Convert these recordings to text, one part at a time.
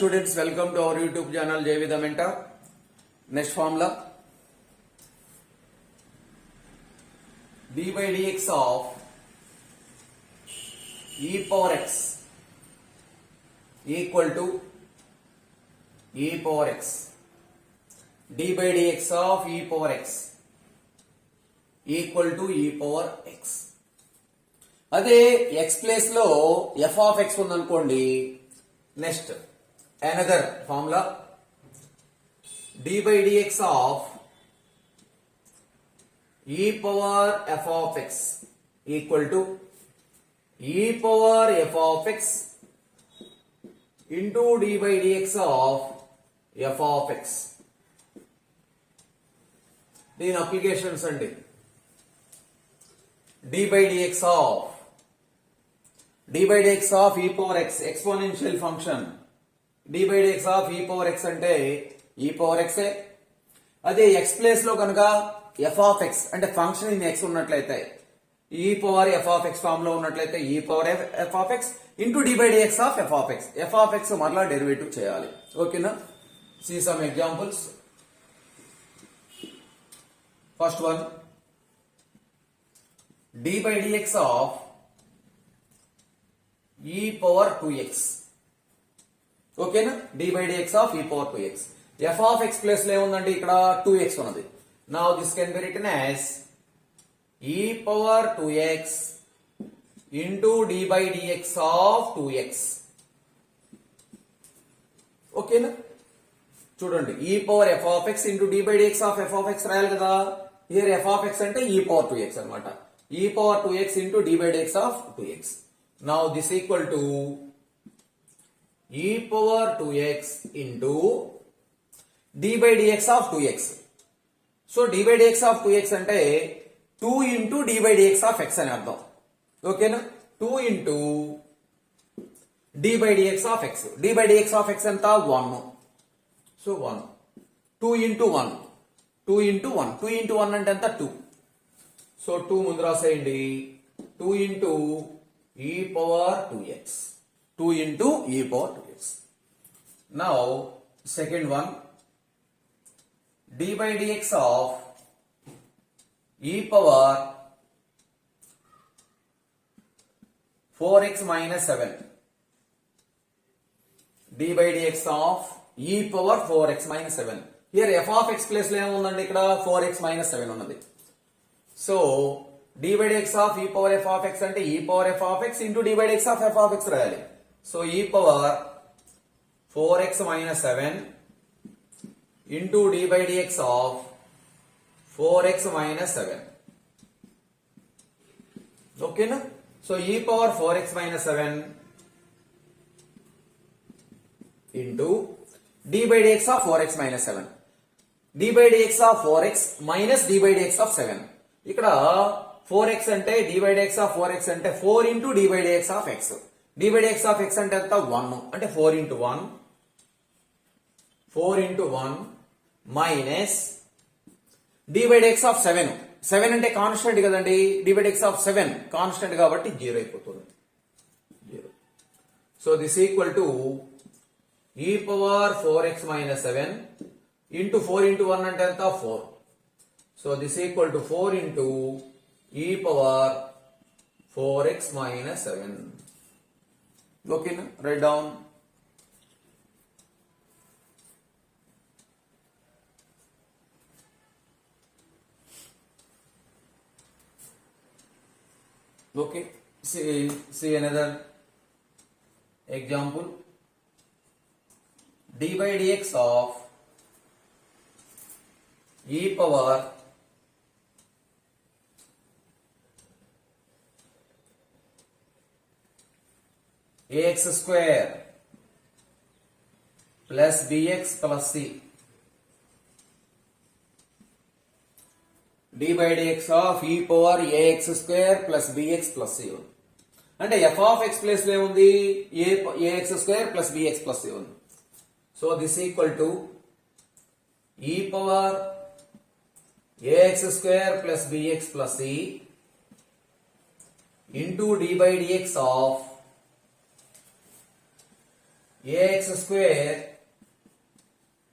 students, welcome to our YouTube channel J with the Mentor. Next formula, d by dx of e power x equal to e power x. d by dx of e power x equal to e power x. అదే x place లో f of x ఉందనుకోండి. Next another formula d by dx of e power f of x equal to e power f of x into d by dx of f of x. దీని applications అండి. d by dx of e power x exponential function. d by dx of e power x అంటే e power x. అదే x place లో కనుక f of x అంటే function in x ఉన్నట్లయితే e power f of x form లో ఉన్నట్లయితే e power f of x into d by dx of f of x. f of x మరలా derivative చేయాలి. ఓకేనా? see some examples. first one, d by dx of e power 2x. ఓకేనా? d by dx of e power 2x. f of x place లో ఏముందండి? ఇక్కడ 2x ఉన్నది. now this can be written as e power 2x into d by dx of 2x. ఓకేనా? చూడండి, e power f of x into d by dx of f of x రాయాలి కదా. here f of x అంటే e power 2x అన్నమాట. e power 2x into d by dx of 2x. now this equal to e power 2x into d by dx of 2x. so d by dx of 2x అంటే 2 into d by dx of x అని అర్థం. ఓకేనా? 2 into d by dx of x. d by dx of x ఎంత? 1. so 1. 2 into 1. 2 into 1. 2 into 1 అంటే ఎంత? 2. so 2 ముందు రాసేయండి. 2 into e power 2x. 2 into e power 2x. now second one, d by dx of e power 4x minus 7. d by dx of e power 4x minus 7. here f of x place లో ఏముందండి? ఇక్కడ 4x minus 7 ఉన్నది. So d by dx of e power f of x అంటే e power f of x into d by dx of f of x రాయాలి. So e power 4x minus 7 into d by dx of 4x minus 7. ఓకేనా? So e power 4x minus 7 into d by dx of 4x minus 7. d by dx of 4x minus d by dx of 7. ఇక్కడ 4x అంటే d by dx of 4x అంటే 4 into d by dx of x. d by dx of x అంటే ఎంత? 1. అంటే 4 into 1. 4 into 1 minus d by dx of 7. 7 అంటే constant కదండి. d by dx of 7 constant కాబట్టి 0 అయిపోతుంది. 0. So this equal to e power 4x minus 7 into 4 into 1 అంటే ఎంత? 4. So this equal to 4 into e power 4x minus 7. ఓకేనా? Right down. okay, see another example. d by dx of e power ax square plus bx plus c. d by dx of e power ax square plus bx plus c అంటే f of x place లో ఏముంది? ax square plus bx plus c ఉంది. So this equal to e power ax square plus bx plus c into d by dx of ax square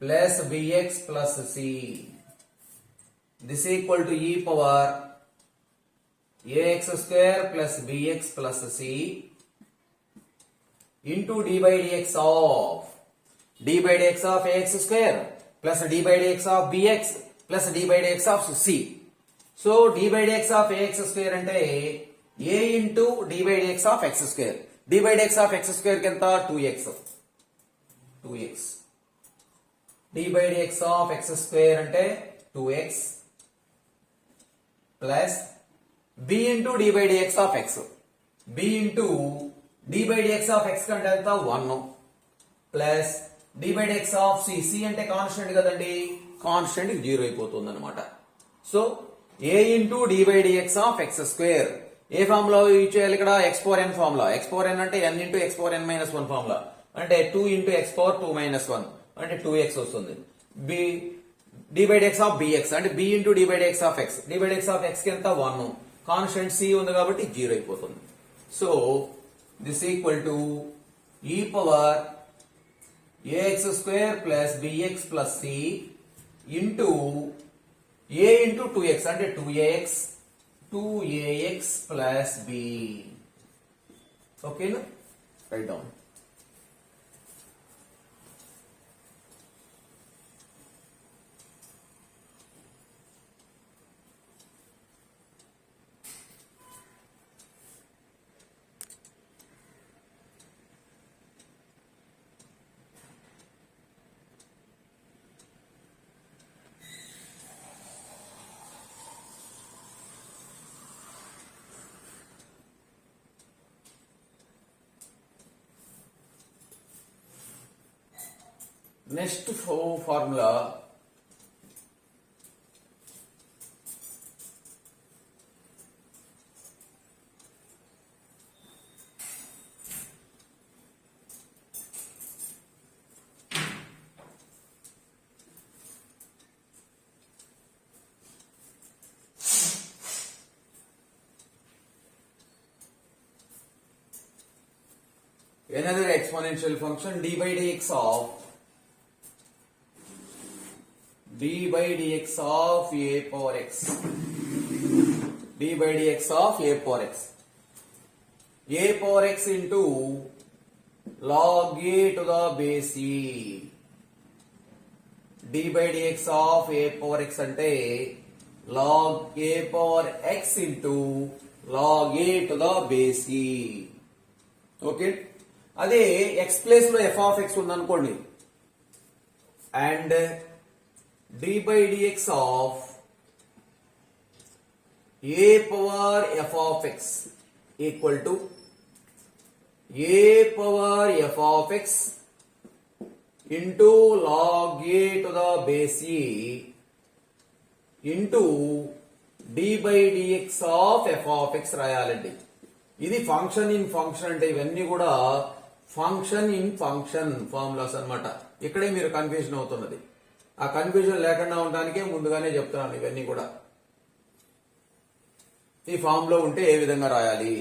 plus bx plus c. This equal to e power ax square plus bx plus c into d by dx of ax square plus d by dx of bx plus d by dx of c. So d by dx of ax square అంటే a into d by dx of x square. d by dx of x square కి ఎంత 2x. d by dx of x square అంటే 2x plus b into d by dx of x. b into d by dx of x కంటే ఎంత 1 plus d by dx of c. c అంటే constant కదండి, constant 0 అయిపోతుంది అనమాట. So a into d by dx of x square A formula use చేయాలి ఇక్కడ? x power n formula. x power n అంటే n into x power n minus 1 formula. అంటే 2 into x power 2 minus 1 అంటే 2x వస్తుంది. b d by dx of bx అంటే b into d by dx of x. d by dx of x కి ఎంత 1, constant c ఉంది కాబట్టి 0 అయిపోతుంది. So this equal to e power ax square plus bx plus c into a into 2x అంటే 2ax plus b. ఓకేనా? Right down. Next formula another exponential function d by dx of a power x. d by dx of a power x. a power x into log a to the base e. d by dx of a power x అంటే log a power x into log a to the base e. Okay, అదే x place లో f of x ఉందనుకోండి and d by dx of a power f of x equal to a power f of x into log a to the base e into d by dx of f of x రాయాలండి. ఇది function in function అంటే ఇవన్నీ కూడా function in function formulas అన్నమాట. ఇక్కడే మీరు confusion అవుతున్నది. ఆ confusion లేకుండా ఉండడానికే ముందుగానే చెప్తున్నాను ఇవన్నీ కూడా. ఈ ఫామ్ లో ఉంటే ఏ విధంగా రాయాలి?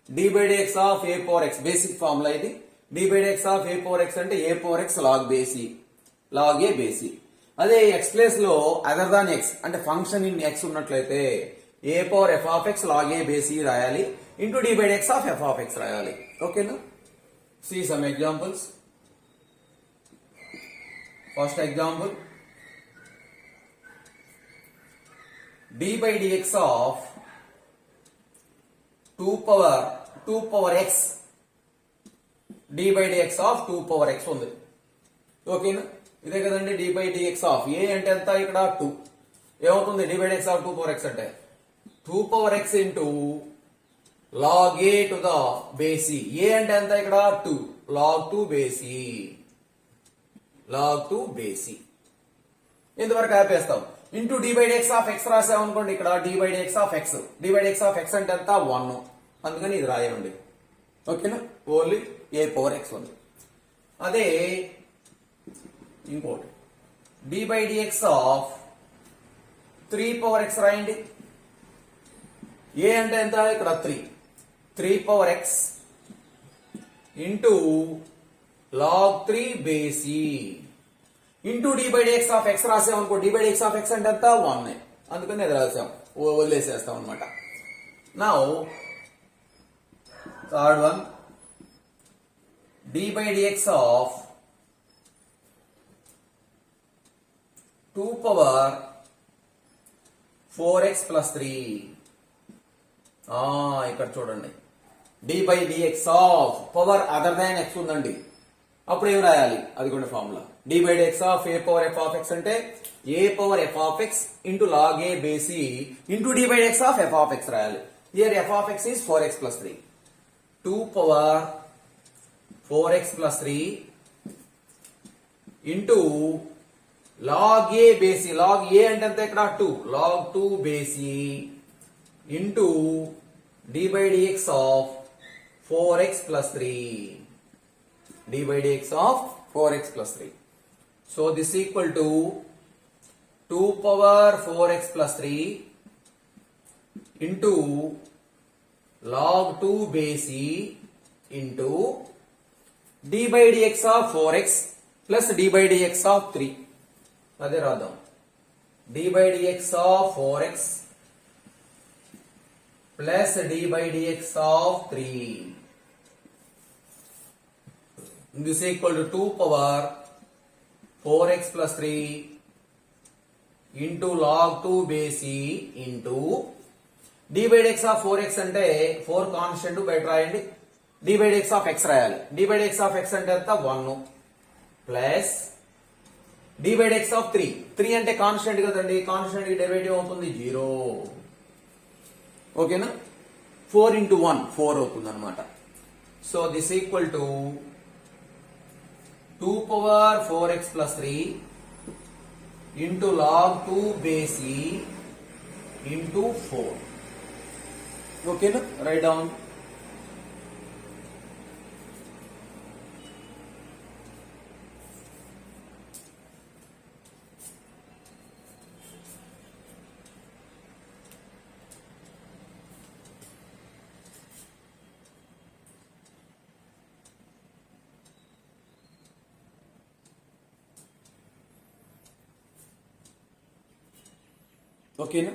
d by dx of a power x basic formula ఇది. d by dx of a power x అంటే a power x log base e, log a base e. అదే x ప్లేస్ లో అదర్ దాన్ x అంటే function in x ఉన్నట్లయితే a power f of x log a base e రాయాలి into d by dx of f of x రాయాలి. ఓకేనా? See some examples. First example, d by dx of 2 power x d by dx of 2 power x ఉంది. ఓకేనా? ఇదే కదండి d by dx of a అంటే ఎంత? ఇక్కడ 2 ఏమవుతుంది? d by dx of 2 power x అంటే 2 power x into log a to the base e. a అంటే ఎంత? ఇక్కడ 2 log 2 base e, log 2 base e. ఇంతవరకు ఆపేస్తాం. Into d by dx of x రాసాం అనుకోండి, ఇక్కడ d by dx of x, d by dx of x అంటే ఎంత? 1, అందుకని ఇది రాయండి. ఓకేనా? ఓన్లీ a power x ఉంది. అదే ఇంకోటి d by dx of 3 power x రాయండి. a అంటే ఎంత? ఇక్కడ 3 power x into log 3 base e into dy by dx of x రాసాం అనుకో, dy by dx of x అంటే ఎంత 1, అందుకని అది రాసాం, వదిలేసేస్తాం అనమాట. Now third one, dy by dx of 2 power 4x plus 3. ఇక్కడ చూడండి, dy by dx of power other than x ఉందండి, అప్పుడు ఏం రాయాలి, అది కూడా formula. dy by dx of a power f of x అంటే a power f of x into log a base e into dy by dx of f of x రాయాలి. Here f of x is 4x plus 3. 2 power 4x plus 3 into log a base e, log a అంటే ఎంత ఇక్కడ 2, log 2 base e into dy by dx of 4x plus 3, dy by dx of 4x plus 3. So this equal to 2 power 4x plus 3 into log 2 base e into d by dx of 4x plus d by dx of 3. అదే రాద్దాం, d by dx of 4x plus d by dx of 3. This equal to 2 power 4x plus 3 into log 2 base e into d by dx of 4x అంటే 4 constant బయట రాయండి, d by dx of x రాయాలి. d by dx of x అంటే ఎంత 1 plus d by dx of 3 అంటే constant కదండి, constant కి derivative అవుతుంది 0. ఓకేనా, 4 into 1 4 అవుతుంది అనమాట. So this equal to 2 power 4x plus 3 into log 2 base e into 4. Okay, no? Write down. ఓకేనా,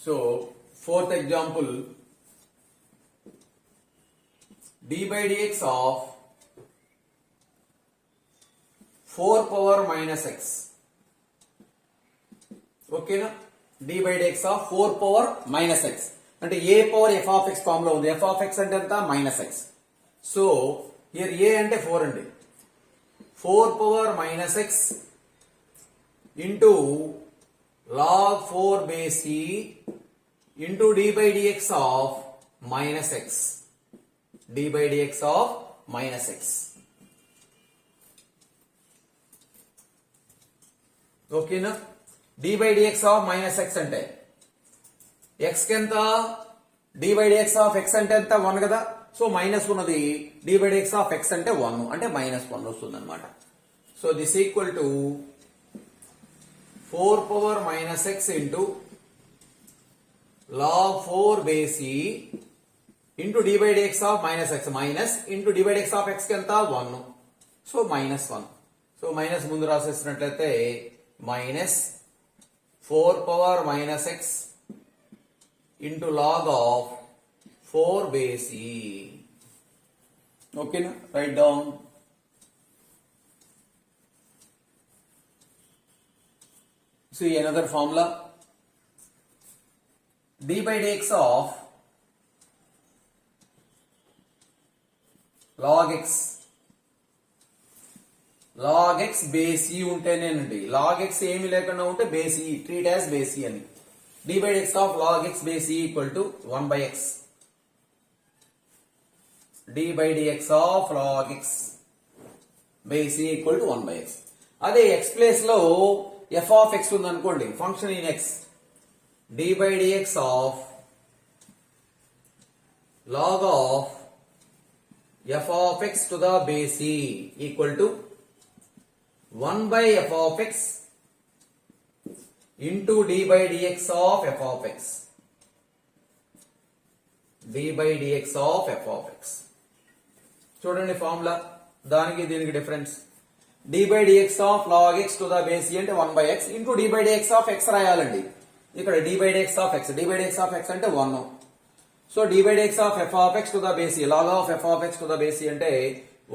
so fourth example, d by dx of 4 power minus x. ఓకేనా, d by dx of 4 power minus x అంటే a power f of x form లో ఉంది, f of x అంటే ఎంత minus x. So here a అంటే 4 అండి, 4 power minus x into log 4 base e into d by dx of minus x, d by dx of minus x. ఓకేనా, d by dx of minus x అంటే x కి ఎంత, d by dx of x అంటే ఎంత 1 కదా, so minus ఉన్నది, d by dx of x అంటే 1 అంటే మైనస్ 1 వస్తుంది అనమాట. So this equal to 4 power minus x into log 4 base e into d by dx of minus x, minus into d by dx of x కి ఎంత 1, so minus 1. So minus ముందు రాసేసినట్లయితే minus 4 power minus x into log of 4 base e. Okay, write down. See another formula, d by dx of log x base e ఉంటేనేనండి, log x ఏమి లేకుండా ఉంటే base e, treat as base e అని. d by dx of log x base e equal to 1 by x. d by dx of log x base e equal to 1 by x. అదే x place లో f of x ఉందనుకోండి, function in x, d by dx of log of f of x to the base e equal to 1 by f of x into d by dx of f of x. d by dx of f of x. చూడండి formula, దానికి దీనికి difference. d by dx of log x to the base e అంటే 1 by x into d by dx of x రాయాలండి. ఇక్కడ d by dx of x, d by dx of x అంటే 1. So d by dx of f of x to the base e, log of f of x to the base e అంటే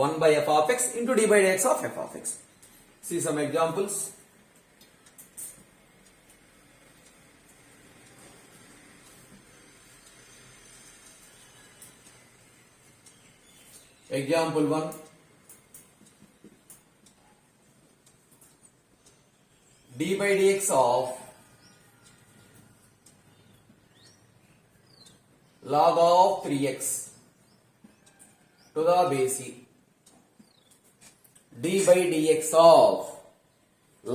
1 by f of x into d by dx of f of x. See some examples. Example 1. d by dx of log of 3x to the base e. d by dx of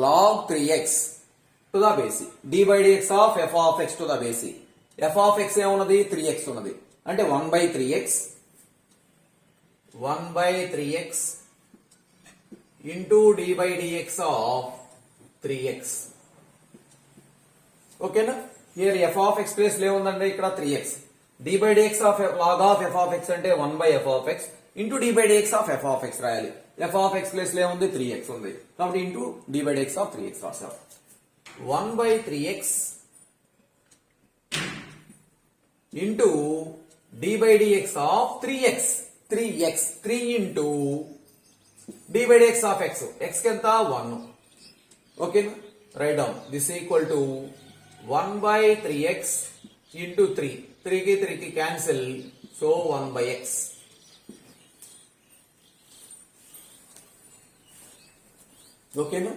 log 3x to the base e. d by dx of f of x to the base e. f of x ఏమున్నది 3x ఉన్నది అంటే 1 by 3x 1 by 3x into d by dx of 3x. ఓకేనా? Here f of x place లో ఏముందంటే ఇక్కడ 3x. d by dx of log of f of x అంటే 1 by f of x into d by dx of f of x రాయాలి. f of x place లో ఏముంది 3x ఉంది కాబట్టి into d by dx of 3x రాసాం. 1 by 3x into d by dx of 3x 3 into d by dx of x. x ఎంత 1. ఓకేనా? Right down this equal to 1 by 3x into 3. 3 కి 3 కి cancel, so 1 by x. ఓకేనా?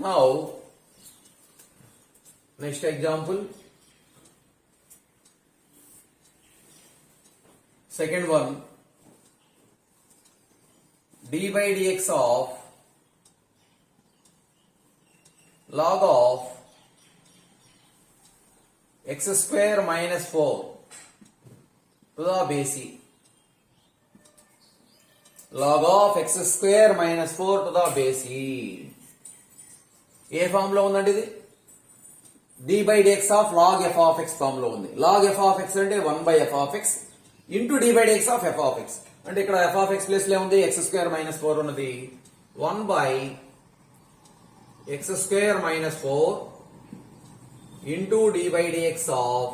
Now next example. Second one, d by dx of log of x square minus 4 to the base e. log of x square minus 4 to the base e. ఏ form లో ఉందండి ఇది? d by dx of log f of x form లో ఉంది. log f of x అంటే 1 by f of x into d by dx of f of x. అంటే ఇక్కడ f of x place లో ఉంది x square minus 4 ఉన్నది. 1 by x square minus 4 into d by dx of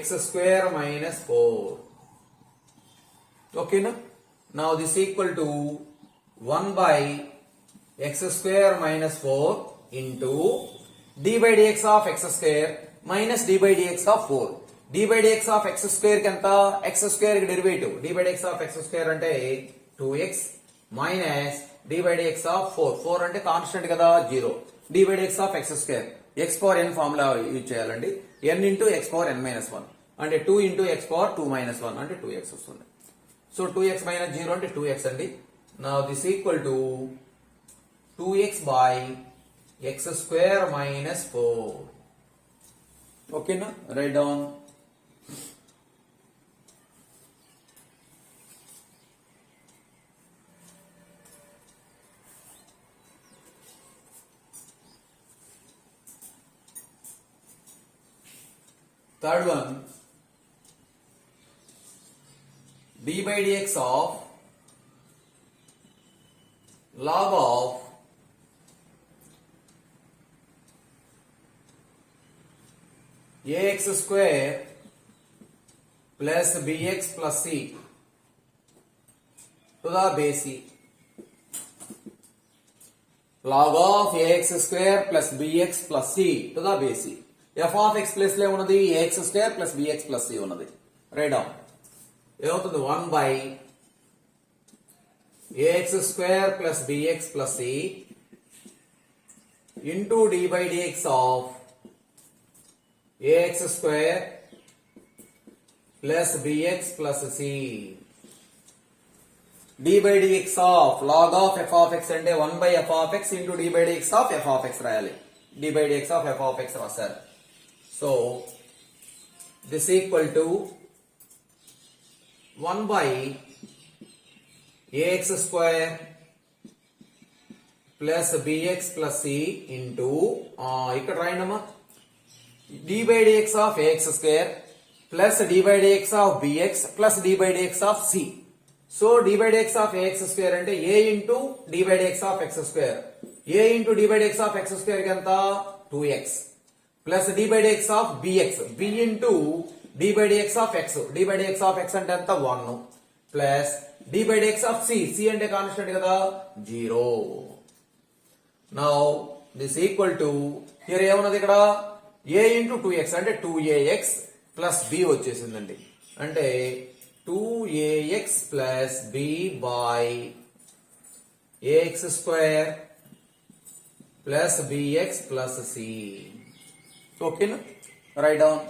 x square minus 4. ఓకేనా? Now this equal to 1 by x square minus 4 into d by dx of x square minus d by dx of 4. d by dx of x square కి ఎంత? x square కి derivative. d by dx of x square అంటే 2x minus d by dx of 4. 4 అంటే constant కదా 0. d by dx of x square x power n formula use చేయాలండి. n into x power n minus 1 అంటే 2 into x power 2 minus 1 అంటే 2x వస్తుంది. So 2x minus 0 అంటే 2x అండి. Now this equal to 2x by x square minus 4. ఓకేనా? Right down. Third one, d by dx of log of ax square plus bx plus c to the base e. log of ax square plus bx plus c to the base e. f of x place లో ఉన్నది ax square plus bx plus c ఉన్నది. Right down ఏమవుతుంది? 1 by ax square plus bx plus c into d by dx of ax square plus bx plus c. d by dx of log of f of x అంటే 1 by f of x into d by dx of f of x రాయాలి. d by dx of f of x రాశారు. So this equal to 1 by ax square plus bx plus c into ఇక్కడ రాయండమ్మా d by dx of ax square plus d by dx of bx plus d by dx of c. So d by dx of ax square అంటే a into d by dx of x square. A into d by dx of x square కి ఎంత 2x plus d by dx of bx B into d by dx of x. D by dx of x అంటే ఎంత 1 plus d by dx of c. C అంటే constant కదా 0. Now this equal to here ఏమున్నది ఇక్కడ a into 2x అంటే 2ax plus b వచ్చేసిందండి. అంటే 2ax plus b by ax square plus bx plus c. ఓకేనా? Right down.